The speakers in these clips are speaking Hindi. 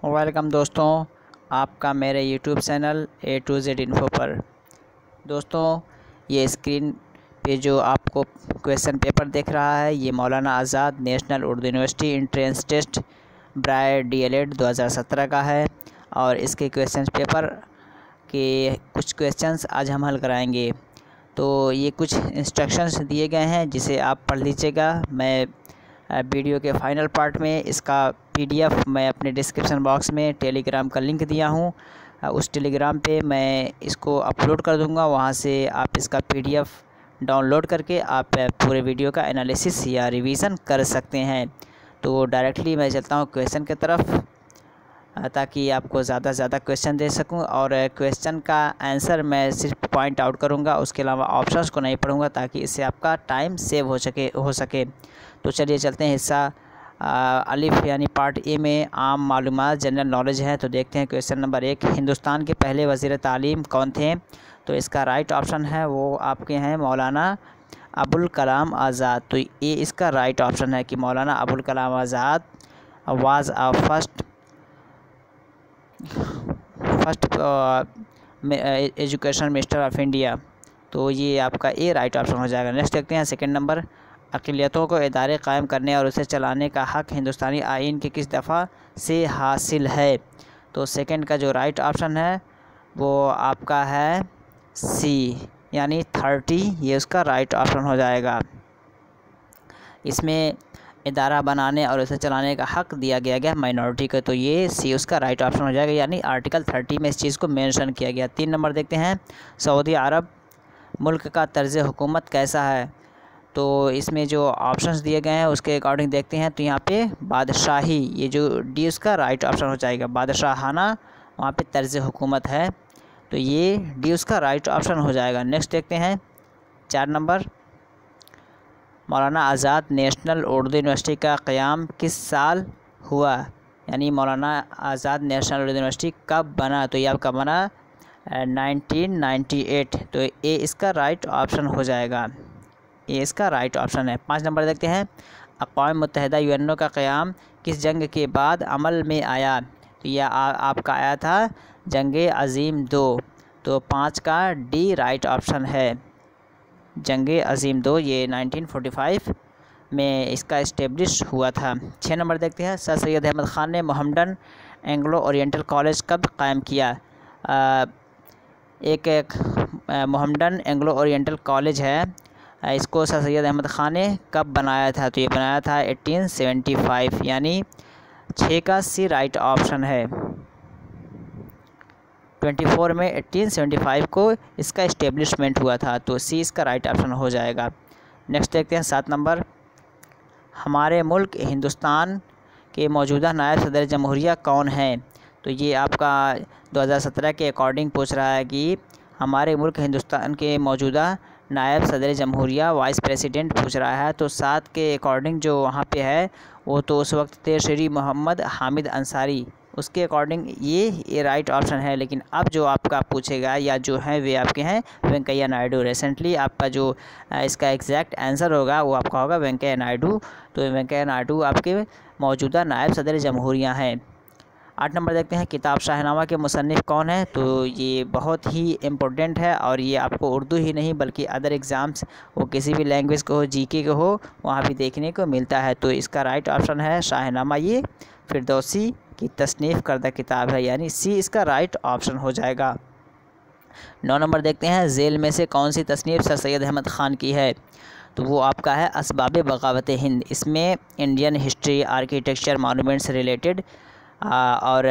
वेलकम दोस्तों, आपका मेरे YouTube channel A to Z info पर। दोस्तों, ये स्क्रीन पे जो आपको क्वेश्चन पेपर दिख रहा है, ये Maulana Azad national Urdu university entrance test ब्राय DLED 2017 का है। और इसके क्वेश्चन पेपर के कुछ क्वेश्चंस आज हम हल कराएंगे। तो ये कुछ इंस्ट्रक्शंस दिए गए हैं, जिसे आप पढ़ लीजिएगा। मैं वीडियो के फाइनल पार्ट में इसका PDF मैं अपने डिस्क्रिप्शन बॉक्स में टेलीग्राम का लिंक दिया हूँ, उस टेलीग्राम पे मैं इसको अपलोड कर दूँगा। वहाँ से आप इसका PDF डाउनलोड करके आप पूरे वीडियो का एनालिसिस या रिवीजन कर सकते हैं। तो डायरेक्टली मैं चलता हूँ क्वेश्चन की तरफ, ताकि आपको ज़्यादा से ज़्यादा क्वेश्चन दे सकूं। और क्वेश्चन का आंसर मैं सिर्फ पॉइंट आउट करूंगा, उसके अलावा ऑप्शंस को नहीं पढ़ूंगा, ताकि इससे आपका टाइम सेव हो सके। तो चलिए चलते हैं। हिस्सा अलिफ यानी पार्ट ए में आम मालूमात जनरल नॉलेज है। तो देखते हैं क्वेश्चन नंबर 1, हिंदुस्तान के पहले वज़ीर तालीम कौन थे? तो इसका राइट ऑप्शन है वो आपके हैं मौलाना अबुल कलाम आज़ाद। तो ये इसका राइट ऑप्शन है कि Maulana Abul Kalam Azad was a first education minister of India. तो ये आपका ए राइट ऑप्शन हो जाएगा। नेक्स्ट देखते हैं सेकंड नंबर, अक़लियतों को इदारे कायम करने और उसे चलाने का हक़ हिंदुस्तानी आइन की किस दफ़ा से हासिल है? तो सेकंड का जो राइट ऑप्शन है वो आपका है सी यानी 30, ये उसका राइट ऑप्शन हो जाएगा। इसमें इदारा बनाने और उसे चलाने का हक़ दिया गया माइनॉरिटी को, तो ये सी उसका राइट ऑप्शन हो जाएगा, यानी आर्टिकल 30 में इस चीज़ को मेंशन किया गया। 3 नंबर देखते हैं, सऊदी अरब मुल्क का तर्ज़ हुकूमत कैसा है? तो इसमें जो ऑप्शंस दिए गए हैं उसके अकॉर्डिंग देखते हैं। तो यहाँ पे बादशाही, ये जो डी उसका राइट ऑप्शन हो जाएगा। बादशाहाना वहाँ पे तर्ज़ हुकूमत है, तो ये डी उसका राइट ऑप्शन हो जाएगा। नेक्स्ट देखते हैं 4 नंबर, मौलाना आज़ाद नेशनल उर्दू यूनिवर्सिटी का क़याम किस साल हुआ? यानी मौलाना आज़ाद नेशनल उर्दू यूनिवर्सिटी कब बना? तो ये आपका बना 1998। तो ए इसका राइट ऑप्शन हो जाएगा, ये इसका राइट ऑप्शन है। 5 नंबर देखते हैं, अक़वाम मुत्तहिदा UNO का क़याम किस जंग के बाद अमल में आया? तो यह आपका आया था जंग अज़ीम 2। तो 5 का डी राइट ऑप्शन है, जंग अज़ीम 2, ये 1945 में इसका इस्टेब्लिश हुआ था। 6 नंबर देखते हैं, सर सैयद अहमद ख़ान ने मोहम्मडन एंग्लो ओरिएंटल कॉलेज कब कायम किया? एक मोहम्मडन एंग्लो ओरिएंटल कॉलेज है, इसको सर सैयद अहमद ख़ान ने कब बनाया था? तो ये बनाया था 1875, यानी 6 का सी राइट ऑप्शन है। 24 में 1875 को इसका इस्टेब्लिशमेंट हुआ था, तो सी इसका राइट ऑप्शन हो जाएगा। नेक्स्ट देखते हैं 7 नंबर, हमारे मुल्क हिंदुस्तान के मौजूदा नायब सदर जमहूरिया कौन हैं? तो ये आपका 2017 के अकॉर्डिंग पूछ रहा है कि हमारे मुल्क हिंदुस्तान के मौजूदा नायब सदर जमहूरिया वाइस प्रेसिडेंट पूछ रहा है। तो 7 के अकॉर्डिंग जो वहाँ पे है वो तो उस वक्त थे श्री मोहम्मद हामिद अंसारी, उसके अकॉर्डिंग ये राइट ऑप्शन है। लेकिन अब जो आपका पूछेगा या जो है वे आपके हैं वेंकैया नायडू। रिसेंटली आपका जो इसका एग्जैक्ट आंसर होगा वो आपका होगा वेंकैया नायडू। तो वेंकैया नायडू आपके मौजूदा नायब सदर जमहूरिया हैं। 8 नंबर देखते हैं, किताब शाहनामा के मुसन्निफ़ कौन है? तो ये बहुत ही इम्पोर्टेंट है, और ये आपको उर्दू ही नहीं बल्कि अदर एग्ज़ाम्स, वो किसी भी लैंग्वेज को हो, GK को हो, वहाँ भी देखने को मिलता है। तो इसका राइट ऑप्शन है शाहनामा, ये फिरदौसी की तसनीफ़ करदा किताब है, यानी सी इसका राइट ऑप्शन हो जाएगा। 9 नंबर देखते हैं, झेल में से कौन सी तसनीफ़ सर सैयद अहमद ख़ान की है? तो वो आपका है असबाब बग़ावत हिंद। इसमें इंडियन हिस्ट्री, आर्किटेक्चर, मॉन्यूमेंट से रिलेटेड और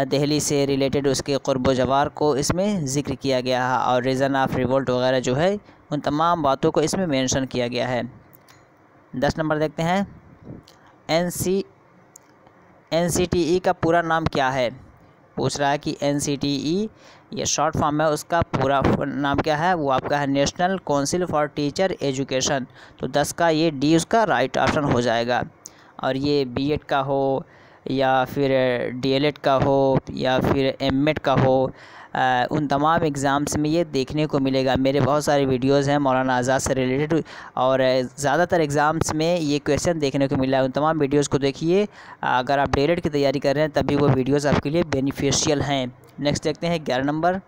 दिल्ली से रिलेटेड उसके क़ुर्ब व जवार को इसमें ज़िक्र किया गया है, और रीज़न ऑफ रिवोल्ट वगैरह जो है उन तमाम बातों को इसमें मेंशन किया गया है। 10 नंबर देखते हैं, NCTE का पूरा नाम क्या है? पूछ रहा है कि NCTE ये शॉर्ट फॉर्म है, उसका पूरा नाम क्या है? वो आपका है national council for teacher education. तो 10 का ये डी उसका राइट ऑप्शन हो जाएगा। और ये B.Ed का हो, या फिर डीएलएड का हो या फिर एमएड का हो, उन तमाम एग्ज़ाम्स में ये देखने को मिलेगा। मेरे बहुत सारे वीडियोस हैं मौलाना आज़ाद से रिलेटेड और ज़्यादातर एग्ज़ाम्स में ये क्वेश्चन देखने को मिला है। उन तमाम वीडियोस को देखिए अगर आप डीएलएड की तैयारी कर रहे हैं तभी वो वीडियोस आपके लिए बेनिफिशियल हैं। नेक्स्ट देखते हैं 11 नंबर,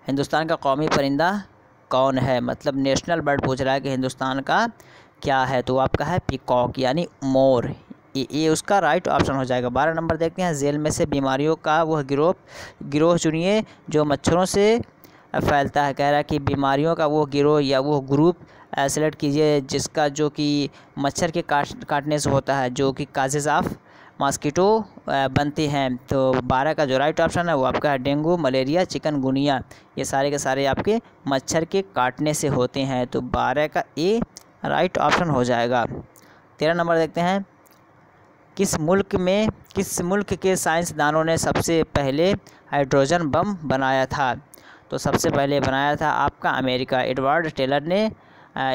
हिंदुस्तान का कौमी परिंदा कौन है? मतलब नेशनल बर्ड पूछ रहा है कि हिंदुस्तान का क्या है, तो आपका है पीकॉक यानी मोर। ये उसका राइट ऑप्शन हो जाएगा। 12 नंबर देखते हैं, जेल में से बीमारियों का वह गिरोह चुनिए जो मच्छरों से फैलता है। कह रहा है कि बीमारियों का वो गिरोह या वो ग्रुप सेलेक्ट कीजिए जिसका जो कि मच्छर के काटने से होता है, जो कि काजेज ऑफ मॉस्किटो बनते हैं। तो 12 का जो राइट ऑप्शन है वो आपका है डेंगू, मलेरिया, चिकनगुनिया। ये सारे के सारे आपके मच्छर के काटने से होते हैं, तो 12 का ए राइट ऑप्शन हो जाएगा। 13 नंबर देखते हैं, किस मुल्क के साइंसदानों ने सबसे पहले हाइड्रोजन बम बनाया था? तो सबसे पहले बनाया था आपका अमेरिका। एडवर्ड टेलर ने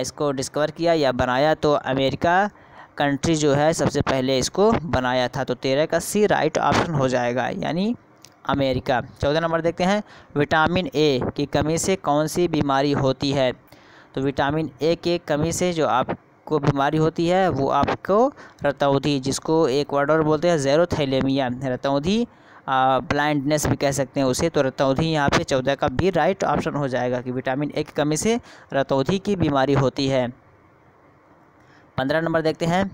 इसको डिस्कवर किया या बनाया, तो अमेरिका कंट्री जो है सबसे पहले इसको बनाया था। तो 13 का सी राइट ऑप्शन हो जाएगा यानी अमेरिका। 14 नंबर देखते हैं, विटामिन ए की कमी से कौन सी बीमारी होती है? तो विटामिन ए की कमी से जो आपको बीमारी होती है वो आपको रतौंधी, जिसको एक वर्ड और बोलते हैं ज़ेरोथैलेमिया, रतौंधी ब्लाइंडनेस भी कह सकते हैं उसे। तो रतौंधी यहाँ पे 14 का भी राइट ऑप्शन हो जाएगा कि विटामिन ए की कमी से रतौंधी की बीमारी होती है। 15 नंबर देखते हैं,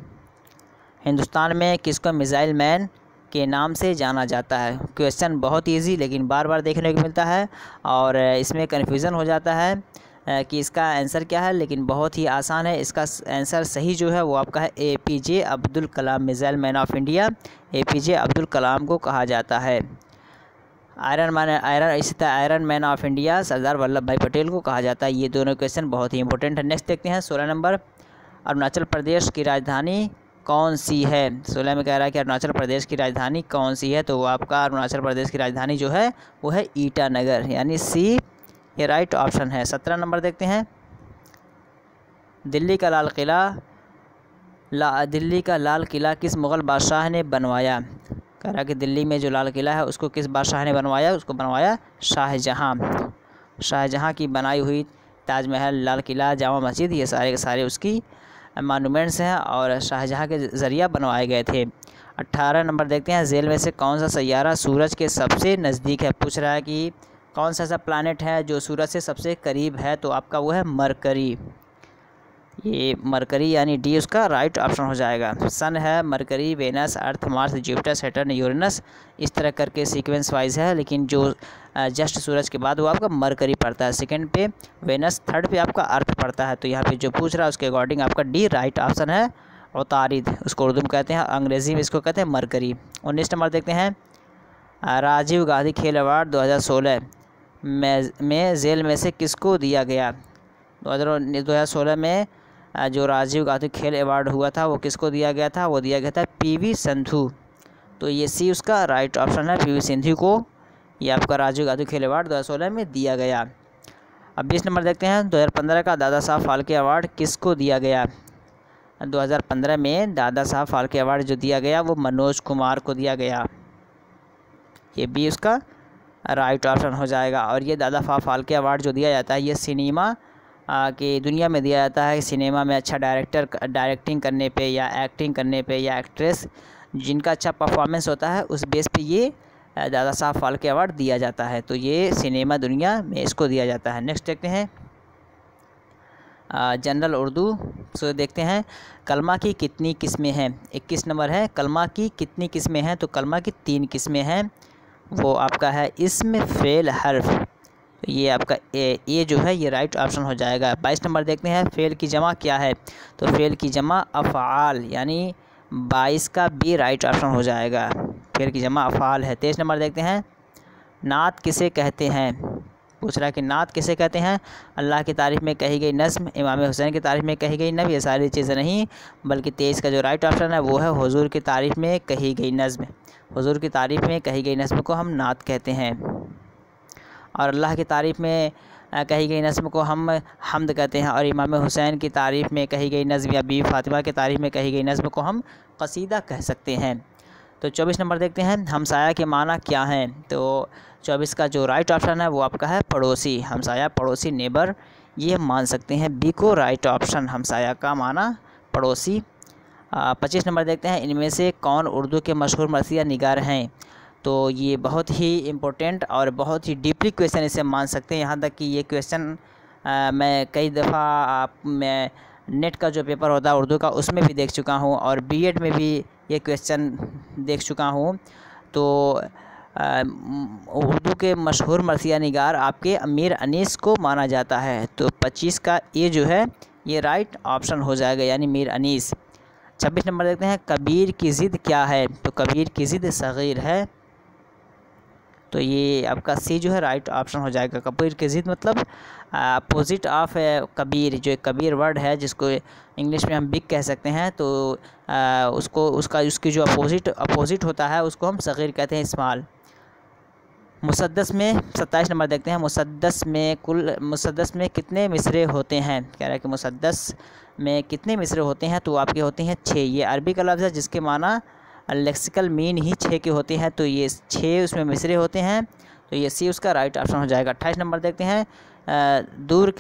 हिंदुस्तान में किसको मिसाइल मैन के नाम से जाना जाता है? क्वेश्चन बहुत इजी लेकिन बार बार देखने को मिलता है और इसमें कन्फ्यूज़न हो जाता है कि इसका आंसर क्या है, लेकिन बहुत ही आसान है। इसका आंसर सही जो है वो आपका है APJ Abdul Kalam, missile man of India APJ Abdul Kalam को कहा जाता है। इसी तरह iron man of India Sardar Vallabh Bhai Patel को कहा जाता है। ये दोनों क्वेश्चन बहुत ही इंपॉर्टेंट है। नेक्स्ट देखते हैं 16 नंबर, अरुणाचल प्रदेश की राजधानी कौन सी है? 16 में कह रहा है कि अरुणाचल प्रदेश की राजधानी कौन सी है, तो वो आपका अरुणाचल प्रदेश की राजधानी जो है वो है ईटानगर यानी सी ये राइट ऑप्शन है। 17 नंबर देखते हैं, दिल्ली का लाल किला किस मुग़ल बादशाह ने बनवाया? कह रहा कि दिल्ली में जो लाल किला है उसको किस बादशाह ने बनवाया? उसको बनवाया शाहजहाँ की बनाई हुई ताजमहल, लाल किला, जामा मस्जिद, ये सारे के सारे उसकी मॉन्यूमेंट्स हैं और शाहजहाँ के ज़रिया बनवाए गए थे। 18 नंबर देखते हैं, जेल में से कौन सा सैयारा सूरज के सबसे नज़दीक है? पूछ रहा है कि कौन सा ऐसा प्लैनेट है जो सूरज से सबसे करीब है, तो आपका वो है मरकरी। ये मरकरी यानी डी उसका राइट ऑप्शन हो जाएगा। सन है, मरकरी, वेनस, अर्थ, मार्स, जुपिटर, सैटर्न, यूरेनस, इस तरह करके सीक्वेंस वाइज है, लेकिन जो जस्ट सूरज के बाद वो आपका मरकरी पड़ता है, सेकंड पे वेनस, थर्ड पे आपका अर्थ पड़ता है। तो यहाँ पे जो पूछ रहा है उसके अकॉर्डिंग आपका डी राइट ऑप्शन है। उतारिद उसको उर्दू में कहते हैं, अंग्रेज़ी में इसको कहते हैं मरकरी। 19 नंबर देखते हैं, राजीव गांधी खेल अवार्ड 2016 में जेल में से किसको दिया गया? 2016 में जो राजीव गांधी खेल अवार्ड हुआ था वो किसको दिया गया था? वो दिया गया था PV सिंधु। तो ये सी उसका राइट ऑप्शन है, PV सिंधु को ये आपका राजीव गांधी खेल अवार्ड 2016 में दिया गया। अब 20 नंबर देखते हैं, 2015 का दादा साहब फाल्के अवार्ड किसको दिया गया? 2015 में दादा साहब फाल्के अवार्ड जो दिया गया वो मनोज कुमार को दिया गया। ये भी उसका राइट ऑप्शन हो जाएगा। और ये दादा साहब फाल्के अवार्ड जो दिया जाता है ये सिनेमा की दुनिया में दिया जाता है। सिनेमा में अच्छा डायरेक्टिंग करने पे या एक्टिंग करने पे या एक्ट्रेस जिनका अच्छा परफॉर्मेंस होता है उस बेस पे ये दादा साहब फाल्के अवार्ड दिया जाता है। तो ये सिनेमा दुनिया में इसको दिया जाता है। नेक्स्ट देखते हैं जनरल उर्दू से देखते हैं, कलमा की कितनी किस्में हैं? 21 नंबर है, कलमा की कितनी किस्में हैं? तो कलमा की 3 किस्में हैं। वो आपका है इस्म, फ़ेल, हर्फ। तो ये आपका ए जो है ये राइट ऑप्शन हो जाएगा। 22 नंबर देखते हैं, फ़ेल की जमा क्या है? तो फ़ेल की जमा अफ़आल यानी 22 का बी राइट ऑप्शन हो जाएगा। फ़ेल की जमा अफ़आल है। 23 नंबर देखते हैं, नात किसे कहते हैं? पूछ रहा है कि नात किसे कहते हैं? अल्लाह की तारीफ़ में कही गई नज़्म, इमाम हुसैन की तारीफ़ में कही गई नज़्म, ये सारी चीज़ें नहीं, बल्कि 23 का जो राइट ऑप्शन है वो है हुज़ूर की तारीफ़ में कही गई नज़्म। हुज़ूर की तारीफ़ में कही गई नज़्म को हम नात कहते हैं। और अल्लाह की तारीफ़ में कही गई नज़्म को हम हम्द कहते हैं, और इमाम हुसैन की तारीफ़ में कही गई नज़्म या बीवी फ़ातिमा की तारीफ़ में कही गई नज़्म को हम क़सीदा कह सकते हैं। तो 24 नंबर देखते हैं, हमसाया के माना क्या हैं। तो 24 का जो राइट ऑप्शन है वो आपका है पड़ोसी। हमसाया पड़ोसी, नेबर, ये मान सकते हैं बी को राइट ऑप्शन, हमसाया का माना पड़ोसी। 25 नंबर देखते हैं, इनमें से कौन उर्दू के मशहूर मरसिया निगार हैं। तो ये बहुत ही इम्पोर्टेंट और बहुत ही डीपली क्वेश्चन इसे मान सकते हैं। यहाँ तक कि ये क्वेश्चन मैं कई दफ़ा मैं नेट का जो पेपर होता है उर्दू का उसमें भी देख चुका हूँ, और बीएड में भी ये क्वेश्चन देख चुका हूँ। तो उर्दू के मशहूर मरसिया निगार आपके अमीर अनीस को माना जाता है। तो 25 का ये जो है ये राइट ऑप्शन हो जाएगा, यानी मीर अनीस। 26 नंबर देखते हैं, कबीर की ज़िद क्या है। तो कबीर की ज़िद सग़ीर है। तो ये आपका सी जो है राइट ऑप्शन हो जाएगा। कबीर की ज़िद मतलब अपोजिट ऑफ कबीर, जो कबीर वर्ड है जिसको इंग्लिश में हम बिग कह सकते हैं, तो उसकी जो अपोजिट होता है उसको हम सग़ीर कहते हैं, स्मॉल। मुसद्दस में 27 नंबर देखते हैं, मुसद्दस में कितने मिसरे होते हैं। कह रहा है कि मुसद्दस में कितने मिसरे होते हैं। तो आपके होते हैं 6। ये अरबी का लफ्ज़ है जिसके माना लेक्सिकल मीन ही 6 के होते हैं। तो ये 6 उसमें मिसरे होते हैं। तो ये सी उसका राइट ऑप्शन हो जाएगा। 28 नंबर देखते हैं, दूर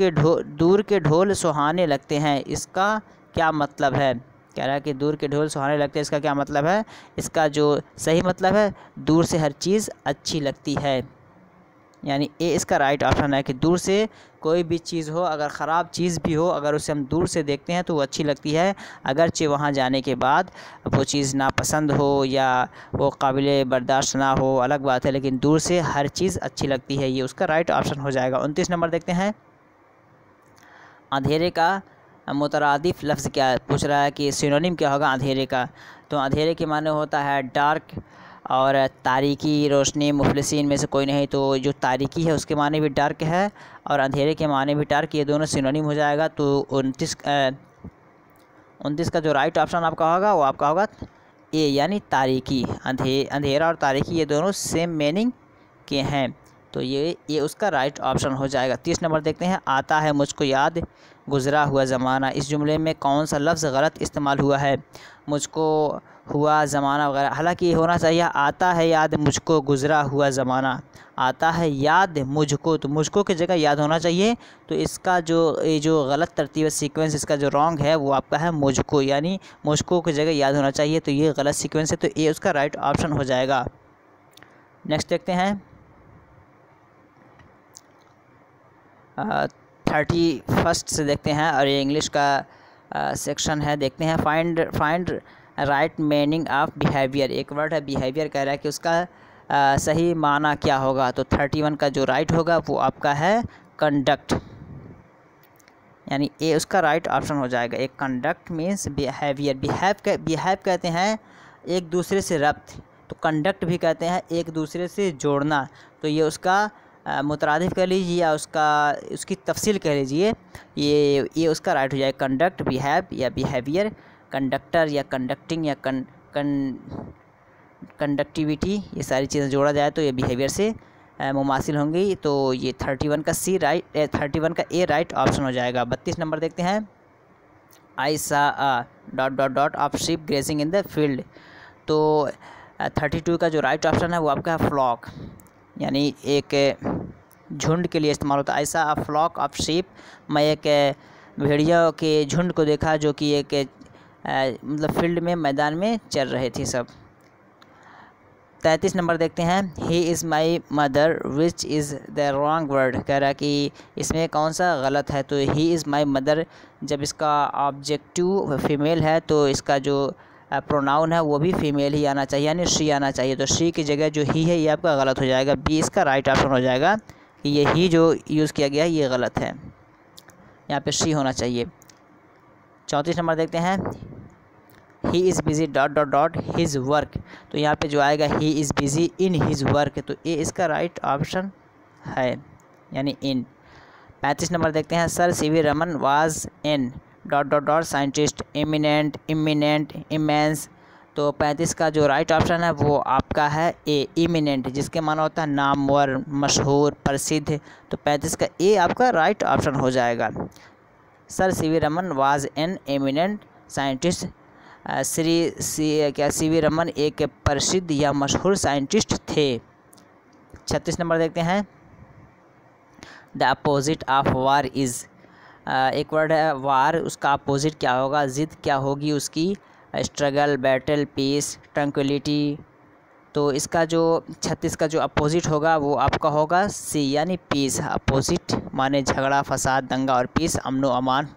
के ढोल सुहाने लगते हैं, इसका क्या मतलब है। कह रहा है कि दूर के ढोल सुहाने लगते हैं, इसका क्या मतलब है। इसका जो सही मतलब है, दूर से हर चीज़ अच्छी लगती है, यानी ए इसका राइट ऑप्शन है कि दूर से कोई भी चीज़ हो, अगर ख़राब चीज़ भी हो, अगर उसे हम दूर से देखते हैं तो वो अच्छी लगती है, अगरचे वहाँ जाने के बाद वो चीज़ नापसंद हो या वो काबिल बर्दाश्त ना हो, अलग बात है, लेकिन दूर से हर चीज़ अच्छी लगती है। ये उसका राइट ऑप्शन हो जाएगा। 29 नंबर देखते हैं, अंधेरे का मुतरादिफ लफ्ज़ क्या पूछ रहा है कि सिनोनिम क्या होगा अंधेरे का। तो अंधेरे के माने होता है डार्क, और तारीकी, रोशनी, मुफलिसीन में से कोई नहीं। तो जो तारीकी है उसके माने भी डार्क है और अंधेरे के माने भी डार्क, ये दोनों सिनोनिम हो जाएगा। तो 29 का जो राइट ऑप्शन आपका होगा वो आपका होगा ए, यानी तारीकी। अंधेरा और तारीकी ये दोनों सेम मीनिंग के हैं। तो ये उसका राइट ऑप्शन हो जाएगा। 30 नंबर देखते हैं, आता है मुझको याद गुज़रा हुआ ज़माना, इस जुमले में कौन सा लफ्ज़ गलत इस्तेमाल हुआ है। मुझको, हुआ, ज़माना वगैरह, हालांकि ये होना चाहिए आता है याद मुझको गुज़रा हुआ ज़माना। आता है याद मुझको, तो मुझको की जगह याद होना चाहिए। तो इसका जो गलत तरतीब सीक्वेंस, इसका जो रॉन्ग है वो आपका है मुझको, यानी मुझको की जगह याद होना चाहिए। तो ये गलत सीक्वेंस है, तो ये उसका राइट ऑप्शन हो जाएगा। नेक्स्ट देखते हैं 31 से देखते हैं, और ये इंग्लिश का सेक्शन है। देखते हैं, find right meaning of behaviour. एक वर्ड है बिहेवियर, कह रहा है कि उसका सही माना क्या होगा। तो 31 का जो राइट होगा वो आपका है कंडक्ट, यानी ए उसका राइट ऑप्शन हो जाएगा। एक कंडक्ट मीन्स बिहेवियर। बिहेव कहते हैं एक दूसरे से रब्त, तो कंडक्ट भी कहते हैं एक दूसरे से जोड़ना। तो ये उसका मुतरादिफ कह लीजिए या उसकी तफसील कह लीजिए, ये उसका राइट हो जाएगा। कंडक्ट, बिहेव या बिहेवियर, कंडक्टर या कंडक्टिंग या कंडक्टिविटी, ये सारी चीज़ें जोड़ा जाए तो ये बिहेवियर से मुमासिल होंगी। तो ये 31 का सी राइट, 31 का ए राइट ऑप्शन हो जाएगा। 32 नंबर देखते हैं, आई सा dot of sheep grazing in the field. तो 32 का जो राइट ऑप्शन है वो आपका है फ्लॉक, यानी एक झुंड के लिए इस्तेमाल होता है। ऐसा अ फ्लॉक ऑफ शीप, मैं एक भेड़िया के झुंड को देखा जो कि एक मतलब फील्ड में, मैदान में चल रहे थे सब। 33 नंबर देखते हैं, he is my mother which is the wrong word. कह रहा है कि इसमें कौन सा गलत है। तो ही इज़ माई मदर, जब इसका ऑब्जेक्टिव फीमेल है तो इसका जो प्रोनाउन है वो भी फीमेल ही आना चाहिए, यानी शी आना चाहिए। तो शी की जगह जो ही है ये आपका गलत हो जाएगा। बी इसका राइट ऑप्शन हो जाएगा कि ये ही जो यूज़ किया गया है ये गलत है, यहाँ पे शी होना चाहिए। 34 नंबर देखते हैं, he is busy dot his work. तो यहाँ पे जो आएगा he is busy in his work, तो ए इसका राइट ऑप्शन है, यानी इन। 35 नंबर देखते हैं, sir C V Raman was an dot scientist, eminent, eminent, immense. तो 35 का जो राइट ऑप्शन है वो आपका है ए, इमिनेंट, जिसके माना होता है नामवर, मशहूर, प्रसिद्ध। तो 35 का ए आपका राइट ऑप्शन हो जाएगा। Sir CV Raman was an eminent scientist. CV Raman एक प्रसिद्ध या मशहूर साइंटिस्ट थे। 36 नंबर देखते हैं। The opposite of war is, एक वर्ड है वार, उसका अपोजिट क्या होगा, ज़िद क्या होगी उसकी, स्ट्रगल, बैटल, पीस, ट्रंक्विलिटी। तो इसका जो 36 का जो अपोजिट होगा वो आपका होगा सी, यानी पीस। अपोजिट माने झगड़ा, फसाद, दंगा, और पीस अमन व अमान।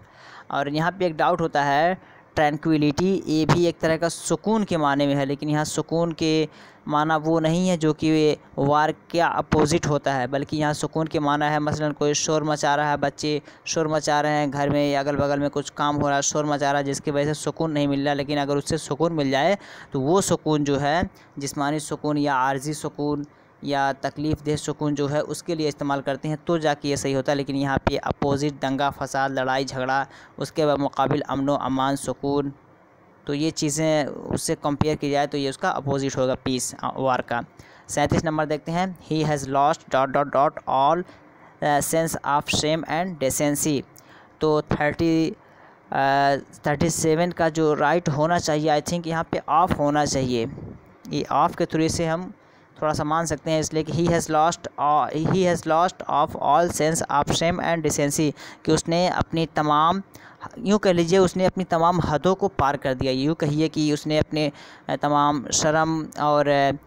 और यहाँ पे एक डाउट होता है, ट्रैंक्विलिटी ये भी एक तरह का सुकून के माने में है, लेकिन यहाँ सुकून के माना वो नहीं है जो कि वार के अपोजिट होता है, बल्कि यहाँ सुकून के माना है मसलन कोई शोर मचा रहा है, बच्चे शोर मचा रहे हैं घर में या अगल बगल में कुछ काम हो रहा है, शोर मचा रहा है जिसकी वजह से सुकून नहीं मिल रहा, लेकिन अगर उससे सुकून मिल जाए तो वो सुकून जो है जिस्मानी सुकून या आर्जी सुकून या तकलीफ़ देह सुकून जो है उसके लिए इस्तेमाल करते हैं, तो जाके ये सही होता है। लेकिन यहाँ पे अपोजिट दंगा, फसाद, लड़ाई झगड़ा, उसके मुकाबिल अमन व अमान, सुकून, तो ये चीज़ें उससे कंपेयर की जाए तो ये उसका अपोजिट होगा पीस, वार का। 37 नंबर देखते हैं। He has lost dot dot dot all sense of shame and decency. तो 37 का जो राइट होना चाहिए, आई थिंक यहाँ पे ऑफ होना चाहिए। ये ऑफ के थ्रू से हम थोड़ा सा मान सकते हैं, इसलिए कि ही has lost of all sense of shame and decency, कि उसने अपनी तमाम, यूँ कह लीजिए उसने अपनी तमाम हदों को पार कर दिया। यूँ कहिए कि उसने अपने तमाम शर्म और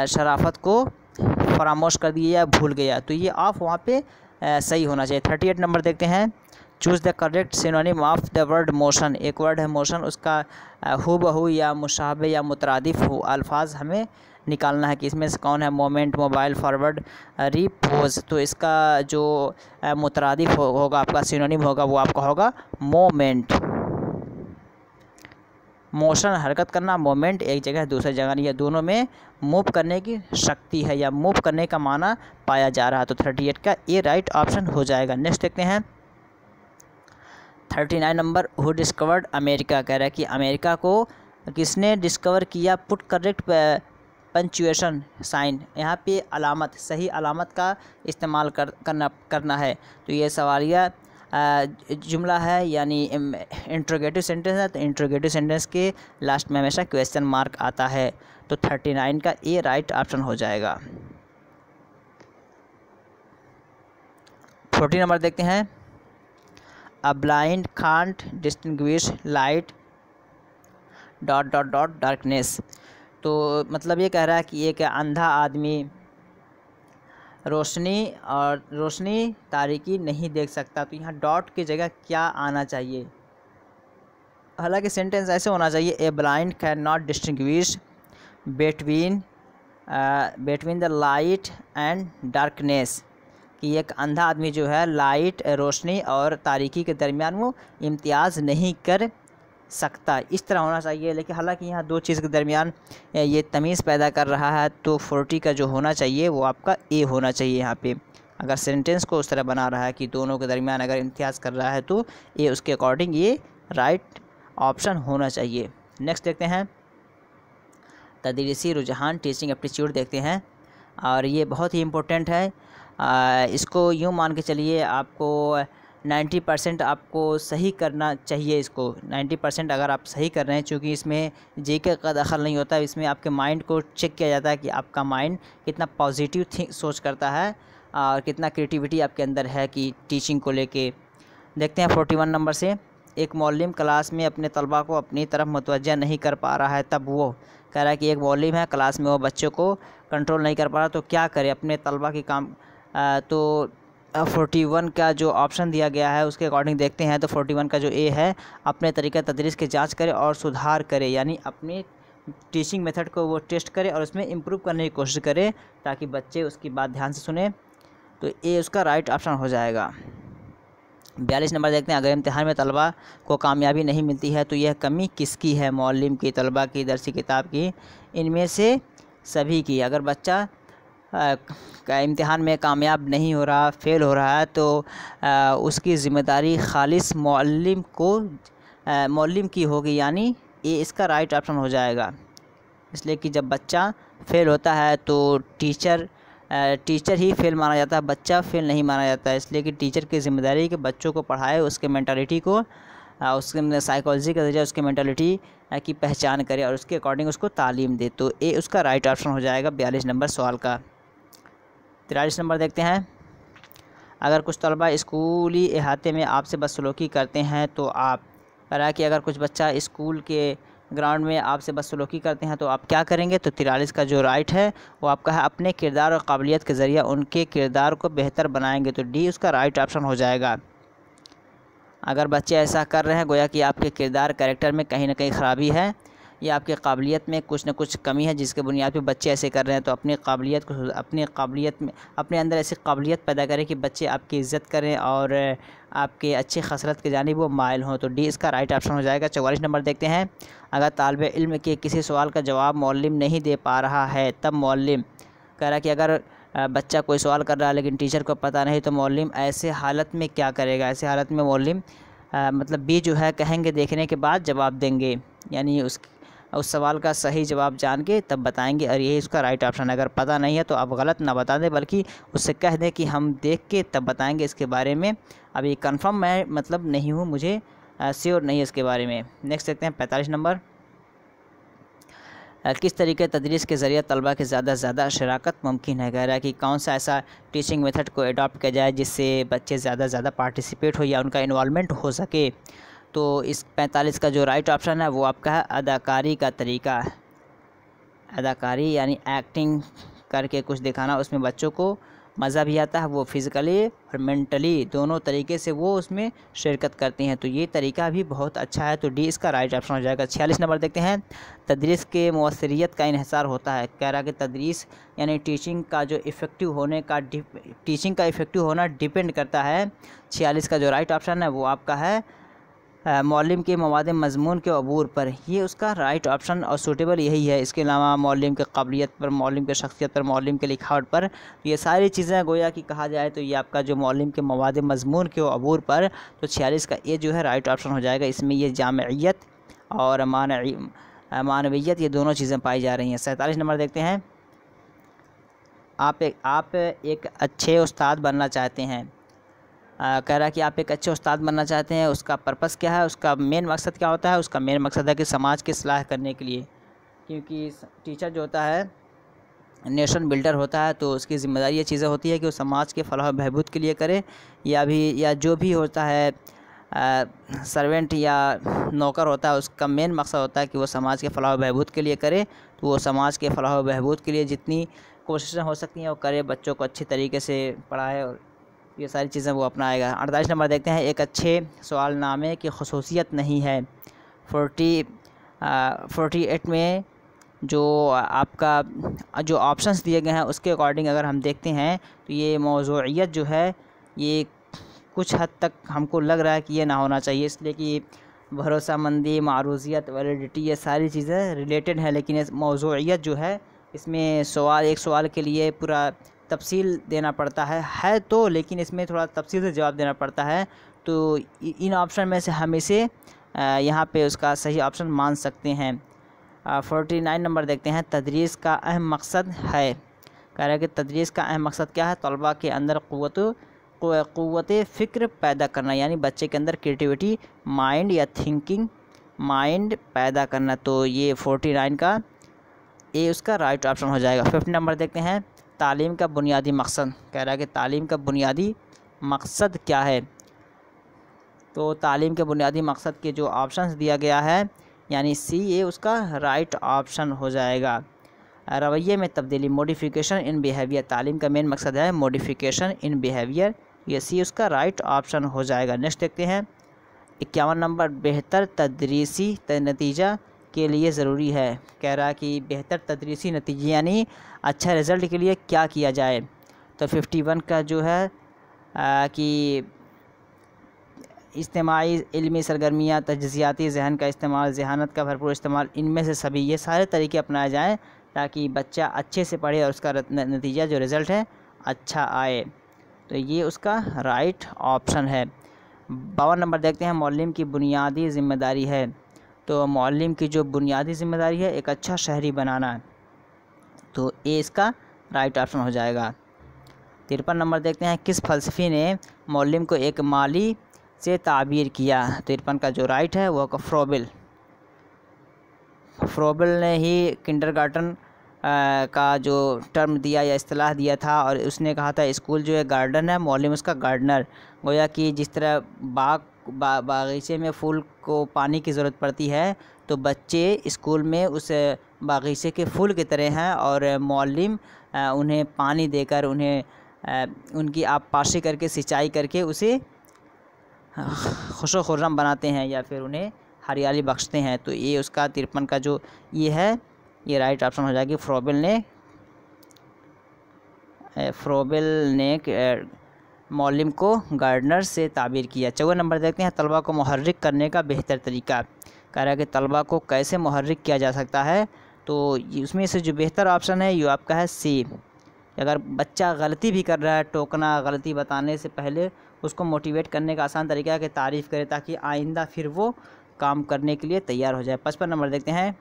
शराफत को फरामोश कर दिया या भूल गया। तो ये ऑफ वहाँ पे सही होना चाहिए। 38 नंबर देखते हैं। Choose the correct synonym of the word motion. एक वर्ड है मोशन, उसका हूबहू या मुशाबे या मुतरादिफ अल्फाज हमें निकालना है कि इसमें से कौन है। Moment, mobile, forward, repose. तो इसका जो मुतरादिफ होगा आपका सिनोनिम होगा वो आपका होगा मोमेंट। मोशन हरकत करना, मोमेंट एक जगह दूसरी जगह नहीं है, दोनों में मूव करने की शक्ति है या मूव करने का माना पाया जा रहा है। तो 38 का ए राइट ऑप्शन हो जाएगा। नेक्स्ट देखते हैं 39 नंबर। Who discovered America. कह रहा है कि अमेरिका को किसने डिस्कवर किया। Put correct punctuation sign. यहाँ पे अलामत, सही अलामत का इस्तेमाल करना है। तो ये सवालिया जुमला है, यानी इंट्रोगेटिव सेंटेंस है, तो इंट्रोगेटिव सेंटेंस के लास्ट में हमेशा क्वेश्चन मार्क आता है। तो 39 का ए राइट ऑप्शन हो जाएगा। 40 नंबर देखते हैं। A blind can't distinguish light dot dot dot darkness. तो मतलब ये कह रहा है कि एक अंधा आदमी रोशनी तारीकी नहीं देख सकता। तो यहाँ डॉट की जगह क्या आना चाहिए। हालांकि सेंटेंस ऐसे होना चाहिए, a blind can not distinguish between the light and darkness, कि एक अंधा आदमी जो है लाइट, रोशनी और तारीकी के दरमियान वो इम्तियाज़ नहीं कर सकता। इस तरह होना चाहिए। लेकिन हालांकि यहाँ दो चीज़ के दरमियान ये तमीज़ पैदा कर रहा है, तो 40 का जो होना चाहिए वो आपका ए होना चाहिए। यहाँ पे अगर सेंटेंस को उस तरह बना रहा है कि दोनों के दरमियान अगर इम्तियाज़ कर रहा है तो ए उसके अकॉर्डिंग ये राइट ऑप्शन होना चाहिए। नेक्स्ट देखते हैं तदरीसी रुझान, टीचिंग एप्टीट्यूड देखते हैं, और ये बहुत ही इम्पोर्टेंट है। इसको यूँ मान के चलिए आपको 90% आपको सही करना चाहिए। इसको 90% अगर आप सही कर रहे हैं, चूँकि इसमें जेके का दखल नहीं होता, इसमें आपके माइंड को चेक किया जाता है कि आपका माइंड कितना पॉजिटिव सोच करता है और कितना क्रिएटिविटी आपके अंदर है कि टीचिंग को लेके। देखते हैं 41 नंबर से। एक मौलिम क्लास में अपने तलबा को अपनी तरफ मुतवज्जा नहीं कर पा रहा है, तब वो कह रहा है कि एक मौलिम है क्लास में, वो बच्चों को कंट्रोल नहीं कर पा रहा, तो क्या करे अपने तलबा की काम। तो 41 का जो ऑप्शन दिया गया है उसके अकॉर्डिंग देखते हैं। तो 41 का जो ए है, अपने तरीक़ा तदरीस की जांच करे और सुधार करे, यानी अपने टीचिंग मेथड को वो टेस्ट करे और उसमें इम्प्रूव करने की कोशिश करे ताकि बच्चे उसकी बात ध्यान से सुने। तो ए उसका राइट ऑप्शन हो जाएगा। 42 नंबर देखते हैं। अगर इम्तिहान में तलबा को कामयाबी नहीं मिलती है तो यह कमी किसकी है। मौलिम की, तलबा की, दरसी किताब की, इनमें से सभी की। अगर बच्चा इम्तिहान में कामयाब नहीं हो रहा, फ़ेल हो रहा है, तो उसकी ज़िम्मेदारी खालिस मौलिम की होगी, यानी ए इसका राइट ऑप्शन हो जाएगा। इसलिए कि जब बच्चा फेल होता है तो टीचर ही फेल माना जाता है, बच्चा फेल नहीं माना जाता है। इसलिए कि टीचर की जिम्मेदारी है कि बच्चों को पढ़ाए, उसके मेंटालिटी को उसके साइकोलॉजी के जरिए उसके मेंटालिटी की पहचान करे और उसके अकॉर्डिंग उसको तालीम दे। तो ए उसका राइट ऑप्शन हो जाएगा 42 नंबर सवाल का। 43 नंबर देखते हैं। अगर कुछ तलबा स्कूली अहाते में आपसे बदसलूकी करते हैं तो आप करा कि अगर कुछ बच्चा स्कूल के ग्राउंड में आपसे बदसलूकी करते हैं तो आप क्या करेंगे? तो 43 का जो राइट है वो आपका है अपने किरदार और काबिलियत के ज़रिए उनके किरदार को बेहतर बनाएंगे। तो डी उसका राइट ऑप्शन हो जाएगा। अगर बच्चे ऐसा कर रहे हैं गोया कि आपके किरदार कैरेक्टर में कहीं ना कहीं ख़राबी है या आपके काबिलियत में कुछ न कुछ कमी है जिसके बुनियाद पे बच्चे ऐसे कर रहे हैं, तो अपनी काबिलियत में अपने अंदर ऐसी काबिलियत पैदा करें कि बच्चे आपकी इज़्ज़त करें और आपके अच्छी खसलत के जानिब वो माइल हों। तो डी इसका राइट ऑप्शन हो जाएगा। 44 नंबर देखते हैं। अगर तालिब इल्म के किसी सवाल का जवाब मौल्लिम नहीं दे पा रहा है तब मौल्लिम कह रहा कि अगर बच्चा कोई सवाल कर रहा है लेकिन टीचर को पता नहीं तो मौल्लिम ऐसे हालत में क्या करेगा? ऐसे हालत में मौल्लिम मतलब बी जो है कहेंगे देखने के बाद जवाब देंगे, यानी उस सवाल का सही जवाब जान के तब बताएंगे और यही उसका राइट ऑप्शन है। अगर पता नहीं है तो आप गलत ना बता दें बल्कि उससे कह दें कि हम देख के तब बताएंगे, इसके बारे में अभी कंफर्म मैं मतलब नहीं हूँ, मुझे श्योर नहीं है इसके बारे में। नेक्स्ट देखते हैं 45 नंबर। किस तरीके तदरीस के ज़रिए तलबा के ज़्यादा से ज़्यादा शराकत मुमकिन है? कह रहा है कि कौन सा ऐसा टीचिंग मेथड को अडॉप्ट किया जाए जिससे बच्चे ज़्यादा से ज़्यादा पार्टिसिपेट हो या उनका इन्वॉल्वमेंट हो सके। तो इस 45 का जो राइट ऑप्शन है वो आपका है अदाकारी का तरीका। अदाकारी यानी एक्टिंग करके कुछ दिखाना, उसमें बच्चों को मज़ा भी आता है, वो फिज़िकली और मेंटली दोनों तरीके से वो उसमें शिरकत करती हैं। तो ये तरीका भी बहुत अच्छा है। तो डी इसका राइट ऑप्शन हो जाएगा। 46 नंबर देखते हैं। तदरीस के मौसरियत का इन्हिसार होता है। कह रहा कि तदरीस यानी टीचिंग का इफ़ेक्टिव होना डिपेंड करता है। 46 का जो राइट ऑप्शन है वो आपका है मौलिम के मवाद मज़मून के अबूर पर। ये उसका राइट ऑप्शन और सूटेबल यही है। इसके अलावा मौलिम के काबिलियत पर, मौलिम के शख्सियत पर, मौलिम के लिखावट पर, ये सारी चीज़ें गोया कि कहा जाए तो ये आपका जो मौलिम के मवाद मज़मून के अबूर पर, तो 46 का ये जो है राइट ऑप्शन हो जाएगा। इसमें ये जामियत और मानवियत ये दोनों चीज़ें पाई जा रही हैं। 47 नंबर देखते हैं। आप एक अच्छे उस्ताद बनना चाहते हैं। कह रहा है कि आप एक अच्छे उस्ताद बनना चाहते हैं, उसका पर्पस क्या है, उसका मेन मकसद क्या होता है? उसका मेन मकसद है कि समाज की इस्लाह करने के लिए, क्योंकि टीचर जो होता है नेशन बिल्डर होता है, तो उसकी ज़िम्मेदारी ये चीज़ें होती है कि वो समाज के फलाह बहबूद के लिए करे, या जो भी होता है सर्वेंट या नौकर होता है उसका मेन मकसद होता है कि वो समाज के फलाह बहबूद के लिए करे। तो वो समाज के फलाह बहबूद के लिए जितनी कोशिशें हो सकती हैं वो करे, बच्चों को अच्छी तरीके से पढ़ाए और ये सारी चीज़ें वो अपनाएगा। 48 नंबर देखते हैं। एक अच्छे सवालनामे की खसूसियत नहीं है। 48 में जो आपका जो ऑप्शंस दिए गए हैं उसके अकॉर्डिंग अगर हम देखते हैं तो ये मौज़ूइयत जो है ये कुछ हद तक हमको लग रहा है कि ये ना होना चाहिए, इसलिए कि भरोसामंदी, मारूज़ियत, वैलिडिटी ये सारी चीज़ें रिलेटेड हैं, लेकिन मौज़ूइयत जो है इसमें एक सवाल के लिए पूरा तफसील देना पड़ता है तो, लेकिन इसमें थोड़ा तफसील से जवाब देना पड़ता है। तो इन ऑप्शन में से हम इसे यहाँ पे उसका सही ऑप्शन मान सकते हैं। 49 नंबर देखते हैं। तदरीस का अहम मकसद है। कह रहा है कि तदरीस का अहम मकसद क्या है? तलबा के अंदर क़ुव्वत फ़िक्र पैदा करना, यानी बच्चे के अंदर क्रिएटिविटी माइंड या थिंकिंग माइंड पैदा करना। तो ये 49 का ए उसका राइट ऑप्शन हो जाएगा। 50 नंबर देखते हैं। तालीम का बुनियादी मकसद। कह रहा है कि तालीम का बुनियादी मकसद क्या है? तो तालीम के बुनियादी मकसद के जो ऑप्शंस दिया गया है यानी सी ए उसका राइट ऑप्शन हो जाएगा। रवैये में तब्दीली, मॉडिफिकेशन इन बिहेवियर। तालीम का मेन मकसद है मॉडिफिकेशन इन बिहेवियर, ये सी उसका राइट ऑप्शन हो जाएगा। नेक्स्ट देखते हैं 51 नंबर। बेहतर तदरीसी नतीजा के लिए ज़रूरी है। कह रहा है कि बेहतर तदरीसी नतीजे यानी अच्छा रिज़ल्ट के लिए क्या किया जाए? तो 51 का जो है कि इज्तिमाई इल्मी सरगर्मियाँ, तजज़ियाती जहन का इस्तेमाल, ज़हानत का भरपूर इस्तेमाल, इनमें से सभी ये सारे तरीके अपनाए जाएँ ताकि बच्चा अच्छे से पढ़े और उसका नतीजा जो रिज़ल्ट है अच्छा आए। तो ये उसका राइट ऑप्शन है। 52 नंबर देखते हैं। मौल्लिम की बुनियादी ज़िम्मेदारी है। तो मौल्लिम की जो बुनियादी जिम्मेदारी है एक अच्छा शहरी बनाना है, तो ए इसका राइट ऑप्शन हो जाएगा। 53 नंबर देखते हैं, किस फ़लसफ़ी ने मौल्लिम को एक माली से ताबीर किया। 53 का जो राइट है वो फ्रोबेल ने ही किंडरगार्टन का जो टर्म दिया या इस्तिलाह दिया था, और उसने कहा था स्कूल जो है गार्डन है, मौल्लिम उसका गार्डनर। गोया कि जिस तरह बागीचे में फूल को पानी की ज़रूरत पड़ती है, तो बच्चे स्कूल में उस बागीचे के फूल की तरह हैं, और मौल्लिम उन्हें पानी देकर, उन्हें उनकी आबपाशी करके, सिंचाई करके उसे खुशो खुर्रम बनाते हैं या फिर उन्हें हरियाली बख्शते हैं। तो ये उसका 53 का जो ये है ये राइट ऑप्शन हो जाएगी। फ्रोबेल ने मौल्लिम को गार्डनर से ताबीर किया। 54 नंबर देखते हैं, तलबा को मुहर्रिक करने का बेहतर तरीका। कह रहा है कि तलबा को कैसे मुहर्रिक किया जा सकता है, तो उसमें से जो बेहतर ऑप्शन है ये आपका है सी। अगर बच्चा गलती भी कर रहा है, टोकना, गलती बताने से पहले उसको मोटिवेट करने का आसान तरीका है कि तारीफ़ करे, ताकि आइंदा फिर वो काम करने के लिए तैयार हो जाए। 55 नंबर देखते हैं,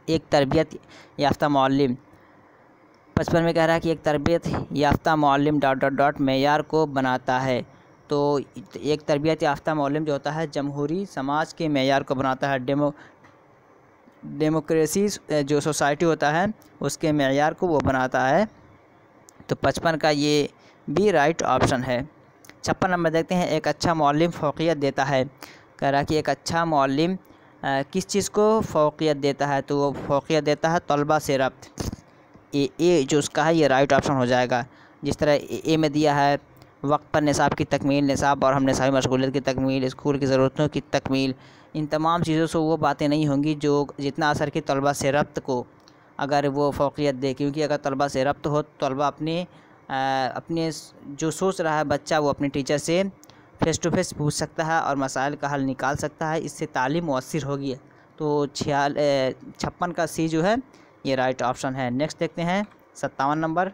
एक तरबियत याफ्ता मौल्लिम। 55 में कह रहा है कि एक तरबियत याफ्ता मौल्लिम ... मेयार को बनाता है। तो एक तरबियत याफ्ता मौल्लिम जो होता है जमहूरी समाज के मेयार को बनाता है, डेमोक्रेसी जो सोसाइटी होता है उसके मेयार को वो बनाता है। तो 55 का ये भी राइट ऑप्शन है। 56 नंबर देखते हैं, एक अच्छा मौल्लिम फ़ौक़ियत देता है। कह रहा है कि एक अच्छा मौल्लिम किस चीज़ को फ़ौक़ियत देता है, तो वो फ़ौक़ियत देता है तलबा से रब्त। ए जो उसका है ये राइट ऑप्शन हो जाएगा। जिस तरह ए में दिया है वक्त पर निसाब की तकमील, निसाब और हम निसाबी मशगूलियत की तकमील, स्कूल की ज़रूरतों की तकमील, इन तमाम चीज़ों से वो बातें नहीं होंगी जो जितना असर की तलबा से रब्त को अगर वो फ़ौक़ियत दे। क्योंकि अगर तलबा से रब्त हो तो तलबा अपने जो सोच रहा है बच्चा वो अपने टीचर से फ़ेस टू फेस पूछ सकता है और मसाइल का हल निकाल सकता है, इससे तालीम मुअस्सिर होगी। तो 56 का सी जो है ये राइट ऑप्शन है। नेक्स्ट देखते हैं 57 नंबर,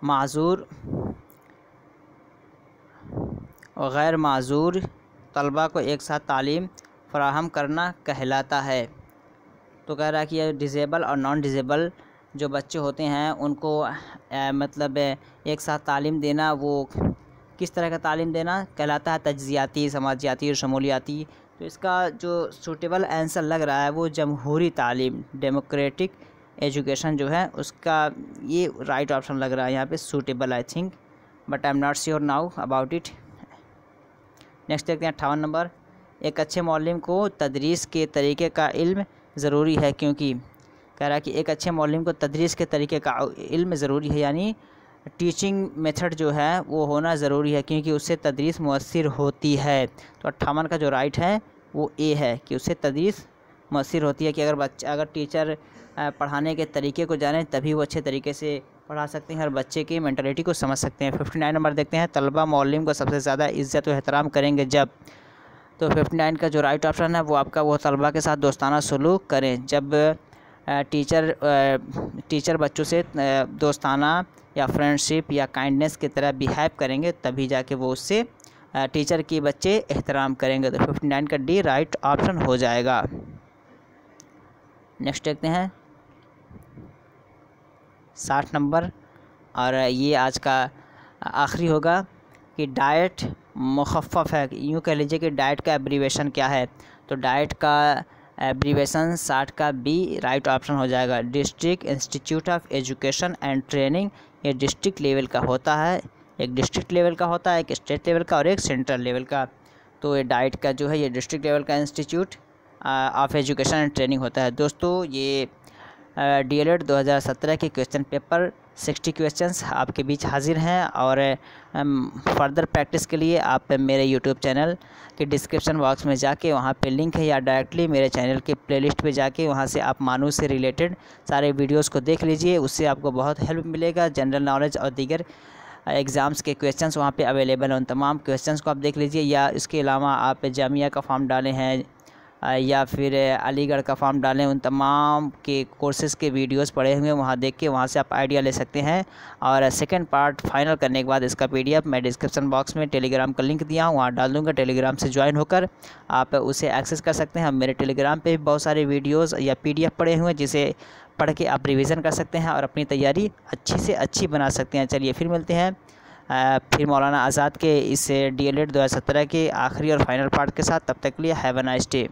माज़ूर और गैर माज़ूर तलबा को एक साथ तालीम फ़राहम करना कहलाता है। तो कह रहा है कि ये डिज़ेबल और नॉन डिज़ेबल जो बच्चे होते हैं उनको मतलब एक साथ तालीम देना, वो किस तरह का तालीम देना कहलाता है, तज्ज़ियाती, समाजियाती और शमूलियाती। तो इसका जो सूटेबल आंसर लग रहा है वो जमहूरी तालीम, डेमोक्रेटिक एजुकेशन जो है उसका ये राइट ऑप्शन लग रहा है यहाँ पे, suitable I think, but I am not sure now about it. Next देखते हैं 58 नंबर, एक अच्छे मौल्लिम को तदरीस के तरीक़े का इल्म ज़रूरी है, क्योंकि कह रहा है कि एक अच्छे मौल्लिम को तदरीस के तरीक़े का इल्म ज़रूरी है, यानी टीचिंग मेथड जो है वो होना ज़रूरी है, क्योंकि उससे तदरीस मुअस्सिर होती है। तो 58 का जो राइट है वो ए है कि उससे तदरीस मुअस्सिर होती है, कि अगर टीचर पढ़ाने के तरीके को जाने तभी वो अच्छे तरीके से पढ़ा सकते हैं और बच्चे की मेंटालिटी को समझ सकते हैं। 59 नंबर देखते हैं, तलबा मौल्लिम को सबसे ज़्यादा इज़्ज़त व एहतराम करेंगे जब। तो 59 का जो राइट ऑप्शन है वो आपका वो तलबा के साथ दोस्ताना सलूक करें, जब टीचर बच्चों से दोस्ताना या फ्रेंडशिप या काइंडनेस की तरह बिहेव करेंगे, तभी जाके वो उससे टीचर की बच्चे एहतराम करेंगे। तो 59 का डी राइट ऑप्शन हो जाएगा। नेक्स्ट देखते हैं 60 नंबर, और ये आज का आखिरी होगा कि डाइट मुखफ़फ़ है, यूँ कह लीजिए कि डाइट का एब्रीवेशन क्या है। तो डाइट का एब्रीवेशन 60 का बी राइट ऑप्शन हो जाएगा। District institute of education and training, ये डिस्ट्रिक्ट लेवल का होता है, एक डिस्ट्रिक्ट लेवल का होता है, एक स्टेट लेवल का और एक सेंट्रल लेवल का। तो ये डाइट का जो है ये डिस्ट्रिक्ट लेवल का institute of education and training होता है। दोस्तों ये DLED 2017 के क्वेश्चन पेपर 60 क्वेश्चंस आपके बीच हाजिर हैं, और फर्दर प्रैक्टिस के लिए आप मेरे यूट्यूब चैनल के डिस्क्रिप्शन बॉक्स में जाके वहाँ पे लिंक है, या डायरेक्टली मेरे चैनल के प्लेलिस्ट पे जाके वहाँ से आप मानू से रिलेटेड सारे वीडियोस को देख लीजिए, उससे आपको बहुत हेल्प मिलेगा। जनरल नॉलेज और दीगर एग्ज़ाम्स के क्वेश्चंस वहाँ पे अवेलेबल हैं, उन तमाम क्वेश्चंस को आप देख लीजिए। या इसके अलावा आप जामिया का फॉर्म डाले हैं, या फिर अलीगढ़ का फॉर्म डालें, उन तमाम के कोर्सेज़ के वीडियोस पड़े हुए हैं, वहाँ देख के वहाँ से आप आइडिया ले सकते हैं। और सेकंड पार्ट फाइनल करने के बाद इसका PDF मैं डिस्क्रिप्शन बॉक्स में टेलीग्राम का लिंक दिया हूँ, वहाँ डाल दूँगा। टेलीग्राम से ज्वाइन होकर आप उसे एक्सेस कर सकते हैं। मेरे टेलीग्राम पे भी बहुत सारे वीडियोज़ या PDF पड़े हुए हैं, जिसे पढ़ के आप रिवीजन कर सकते हैं और अपनी तैयारी अच्छी से अच्छी बना सकते हैं। चलिए फिर मिलते हैं फिर मौलाना आज़ाद के इस DLED 2017 के आखिरी और फाइनल पार्ट के साथ। तब तक के लिए हैव अ नाइस डे।